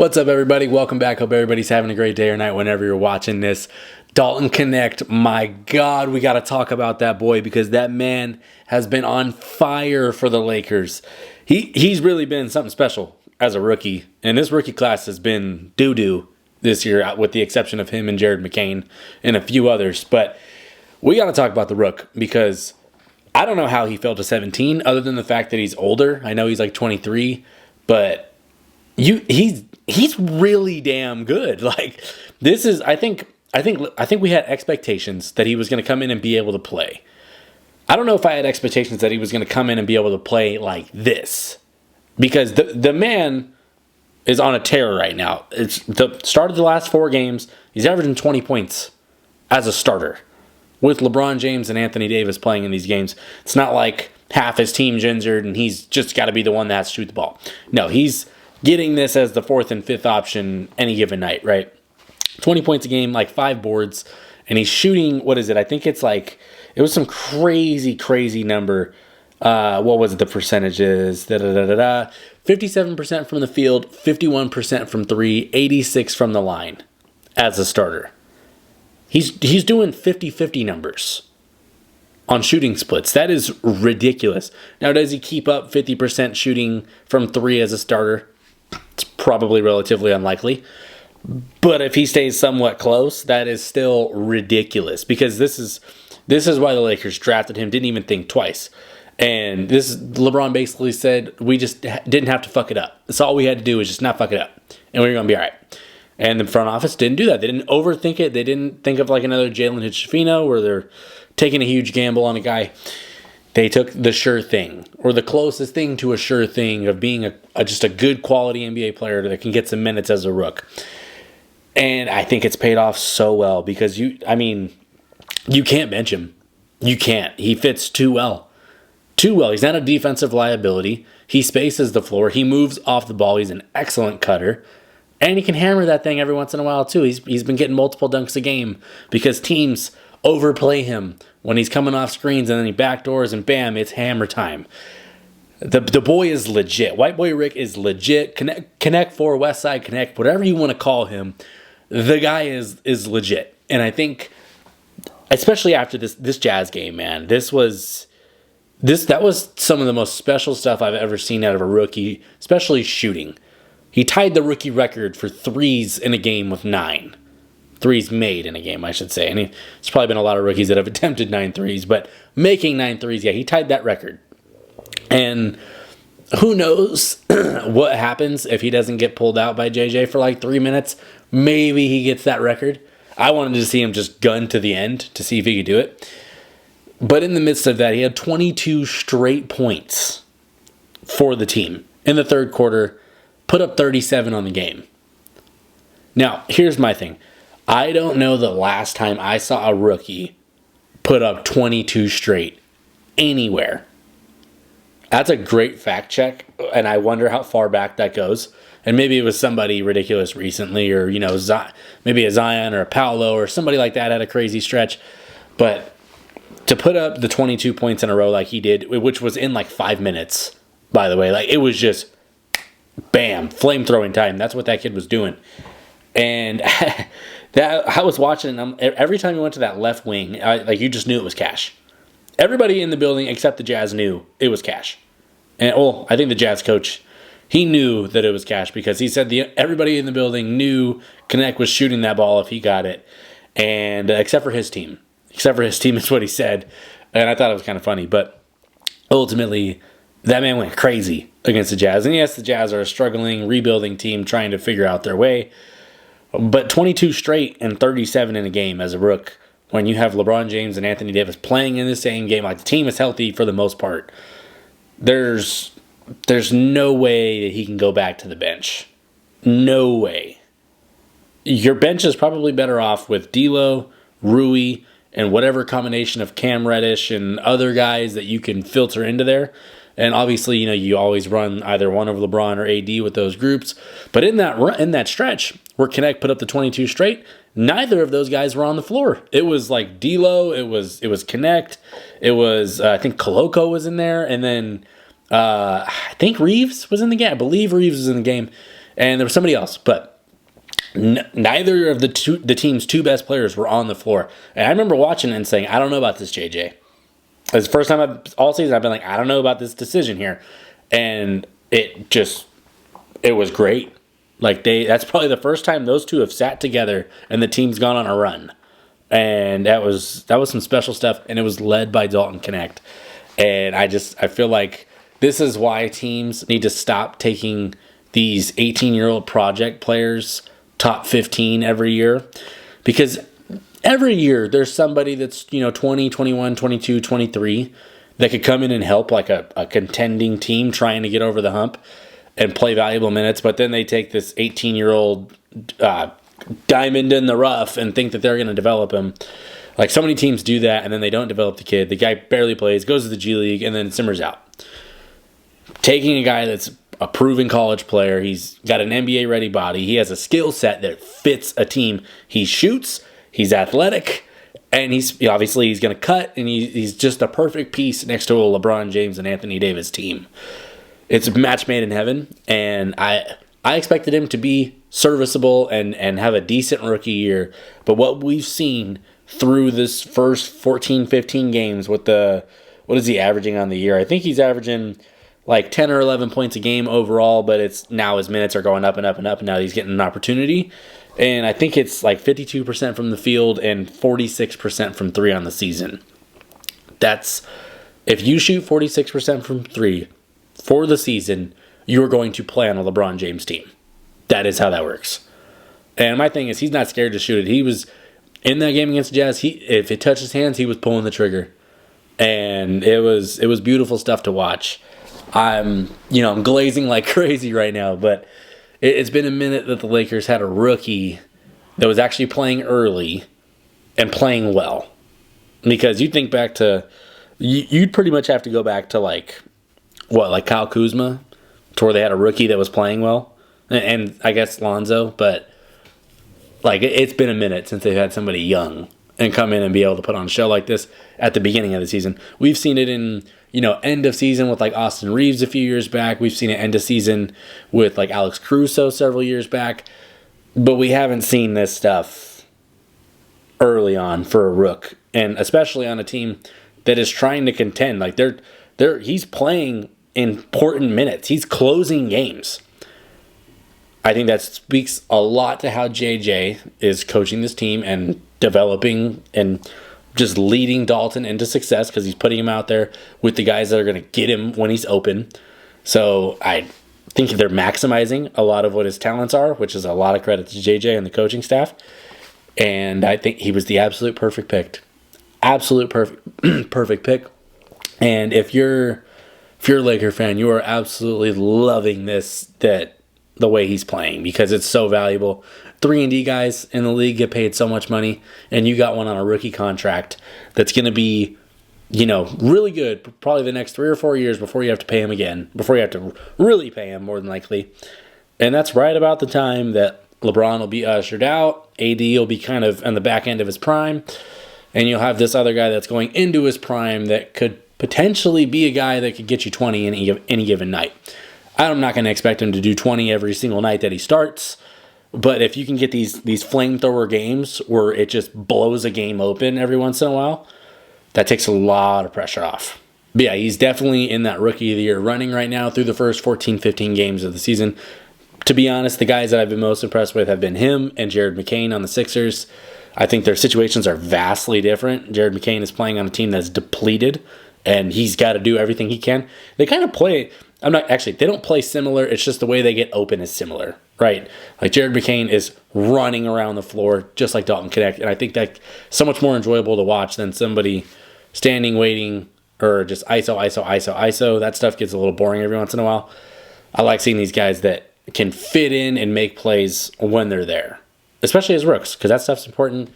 What's up, everybody? Welcome back. Hope everybody's having a great day or night whenever you're watching this. Dalton Knecht, my God, we got to talk about that boy because that man has been on fire for the Lakers. He's really been something special as a rookie, and this rookie class has been doo-doo this year, with the exception of him and Jared McCain and a few others. But we got to talk about the Rook because I don't know how he fell to 17 other than the fact that he's older. I know he's like 23, but he's really damn good. Like, this is I think we had expectations that he was going to come in and be able to play. I don't know if I had expectations that he was going to come in and be able to play like this, because the man is on a tear right now. It's the start of the last 4 games. He's averaging 20 points as a starter with LeBron James and Anthony Davis playing in these games. It's not like half his team's injured and he's just got to be the one that has to shoot the ball. No, he's getting this as the 4th and 5th option any given night, right? 20 points a game, like 5 boards, and he's shooting, what is it? I think it's like, it was some crazy number. What was it, the percentages? 57% from the field, 51% from 3, 86 from the line as a starter. He's doing 50-50 numbers on shooting splits. That is ridiculous. Now, does he keep up 50% shooting from 3 as a starter? It's probably relatively unlikely. But if he stays somewhat close, that is still ridiculous, because this is why the Lakers drafted him, didn't even think twice. And LeBron basically said, we just didn't have to fuck it up. That's all we had to do was just not fuck it up, and we were going to be all right. And the front office didn't do that. They didn't overthink it. They didn't think of like another Jalen Hitchfino where they're taking a huge gamble on a guy. They took the sure thing, or the closest thing to a sure thing, of being just a good quality NBA player that can get some minutes as a rook. And I think it's paid off so well, because you can't bench him. You can't. He fits too well. Too well. He's not a defensive liability. He spaces the floor. He moves off the ball. He's an excellent cutter. And he can hammer that thing every once in a while, too. He's been getting multiple dunks a game because teams overplay him when he's coming off screens, and then he backdoors, and bam, it's hammer time. The boy is legit. White Boy Rick is legit. Connect for Westside Connect, whatever you want to call him. The guy is legit. And I think, especially after this Jazz game, man, that was some of the most special stuff I've ever seen out of a rookie, especially shooting. He tied the rookie record for threes in a game with 9. Threes made in a game, I should say. And there's probably been a lot of rookies that have attempted 9 threes, but making 9 threes, yeah, he tied that record. And who knows what happens if he doesn't get pulled out by JJ for like 3 minutes. Maybe he gets that record. I wanted to see him just gun to the end to see if he could do it. But in the midst of that, he had 22 straight points for the team in the third quarter, put up 37 on the game. Now, here's my thing. I don't know the last time I saw a rookie put up 22 straight anywhere. That's a great fact check, and I wonder how far back that goes. And maybe it was somebody ridiculous recently, or maybe a Zion or a Paolo or somebody like that had a crazy stretch. But to put up the 22 points in a row like he did, which was in like 5 minutes, by the way, like it was just bam, flame throwing time. That's what that kid was doing. And I was watching him every time he went to that left wing, you just knew it was cash. Everybody in the building except the Jazz knew it was cash. And I think the Jazz coach, he knew that it was cash, because he said everybody in the building knew Knecht was shooting that ball if he got it. And except for his team. Except for his team is what he said. And I thought it was kind of funny. But ultimately, that man went crazy against the Jazz. And yes, the Jazz are a struggling, rebuilding team trying to figure out their way. But 22 straight and 37 in a game as a rook, when you have LeBron James and Anthony Davis playing in the same game, like the team is healthy for the most part, there's no way that he can go back to the bench. No way. Your bench is probably better off with D'Lo, Rui, and whatever combination of Cam Reddish and other guys that you can filter into there. And obviously, you always run either one of LeBron or AD with those groups. But in that stretch where Knecht put up the 22 straight, neither of those guys were on the floor. It was like D'Lo, it was Knecht, it was I think Koloko was in there, and then I think Reeves was in the game. I believe Reeves was in the game. and there was somebody else, but neither of the team's two best players were on the floor. And I remember watching it and saying, I don't know about this, JJ. It's the first time all season I've been like, I don't know about this decision here. And it was great. Like that's probably the first time those two have sat together and the team's gone on a run. And that was some special stuff, and it was led by Dalton Knecht. And I feel like this is why teams need to stop taking these 18-year-old project players top 15 every year, because every year there's somebody that's 20, 21, 22, 23 that could come in and help like a contending team trying to get over the hump and play valuable minutes, but then they take this 18-year-old diamond in the rough and think that they're going to develop him. Like so many teams do that, and then they don't develop the kid. The guy barely plays, goes to the G League, and then simmers out. Taking a guy that's a proven college player, he's got an NBA-ready body, he has a skill set that fits a team. He shoots, he's athletic, and he's going to cut, and he's just a perfect piece next to a LeBron James and Anthony Davis team. It's a match made in heaven, and I expected him to be serviceable and have a decent rookie year. But what we've seen through this first 14, 15 games with what is he averaging on the year? I think he's averaging like 10 or 11 points a game overall, but it's now his minutes are going up and up and up, and now he's getting an opportunity. And I think it's like 52% from the field and 46% from three on the season. That's, if you shoot 46% from three for the season, you're going to play on a LeBron James team. That is how that works. And my thing is, he's not scared to shoot it. He was in that game against the Jazz. If it touched his hands, he was pulling the trigger, and it was beautiful stuff to watch. I'm glazing like crazy right now, but it's been a minute that the Lakers had a rookie that was actually playing early and playing well. Because you think back to, you'd pretty much have to go back to like Kyle Kuzma, to where they had a rookie that was playing well. And I guess Lonzo, but like it's been a minute since they've had somebody young and come in and be able to put on a show like this at the beginning of the season. We've seen it in, end of season with like Austin Reeves a few years back. We've seen it end of season with like Alex Caruso several years back. But we haven't seen this stuff early on for a rook, and especially on a team that is trying to contend. Like he's playing important minutes. He's closing games. I think that speaks a lot to how JJ is coaching this team and developing and just leading Dalton into success, because he's putting him out there with the guys that are going to get him when he's open. So I think they're maximizing a lot of what his talents are, which is a lot of credit to JJ and the coaching staff. And I think he was the absolute perfect pick. Absolute perfect pick. And if you're a Laker fan, you are absolutely loving the way he's playing, because it's so valuable. 3-and-D guys in the league get paid so much money, and you got one on a rookie contract that's going to be, really good probably the next 3 or 4 years before you have to pay him again, before you have to really pay him more than likely. And that's right about the time that LeBron will be ushered out, AD will be kind of on the back end of his prime, and you'll have this other guy that's going into his prime that could potentially be a guy that could get you 20 any given night. I'm not going to expect him to do 20 every single night that he starts, but if you can get these flamethrower games where it just blows a game open every once in a while, that takes a lot of pressure off. But yeah, he's definitely in that rookie of the year running right now through the first 14, 15 games of the season. To be honest, the guys that I've been most impressed with have been him and Jared McCain on the Sixers. I think their situations are vastly different. Jared McCain is playing on a team that's depleted, and he's got to do everything he can. They kind of play... they don't play similar. It's just the way they get open is similar, right? Like Jared McCain is running around the floor just like Dalton Knecht, and I think that's so much more enjoyable to watch than somebody standing, waiting, or just ISO. That stuff gets a little boring every once in a while. I like seeing these guys that can fit in and make plays when they're there, especially as rooks, because that stuff's important.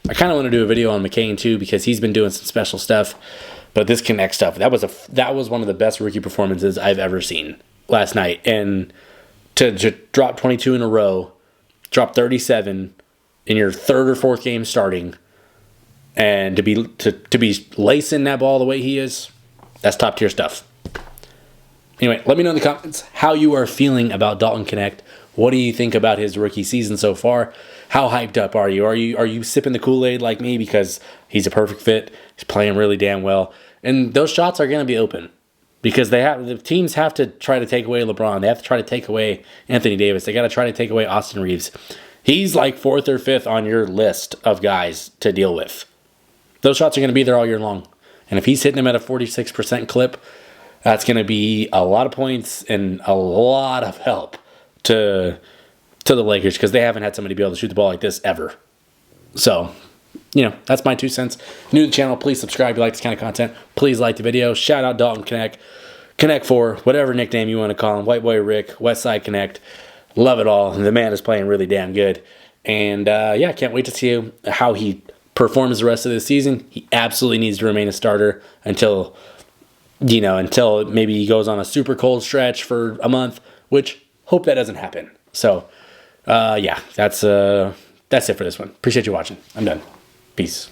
I kind of want to do a video on McCain too, because he's been doing some special stuff. But this Knecht stuff, that was one of the best rookie performances I've ever seen last night. And to drop 22 in a row, drop 37 in your third or fourth game starting, and to be lacing that ball the way he is, that's top tier stuff. Anyway, let me know in the comments how you are feeling about Dalton Knecht. What do you think about his rookie season so far? How hyped up are you? Are you sipping the Kool-Aid like me because he's a perfect fit? He's playing really damn well. And those shots are going to be open because the teams have to try to take away LeBron. They have to try to take away Anthony Davis. They got to try to take away Austin Reeves. He's like 4th or 5th on your list of guys to deal with. Those shots are going to be there all year long. And if he's hitting them at a 46% clip, that's going to be a lot of points and a lot of help to the Lakers because they haven't had somebody be able to shoot the ball like this ever. So, that's my 2 cents. New to the channel, please subscribe if you like this kind of content. Please like the video. Shout out Dalton Knecht. Knecht 4, whatever nickname you want to call him. White Boy Rick, Westside Knecht. Love it all. The man is playing really damn good. And, can't wait to see how he performs the rest of the season. He absolutely needs to remain a starter until maybe he goes on a super cold stretch for a month, which hope that doesn't happen. So, that's it for this one. Appreciate you watching. I'm done. Peace.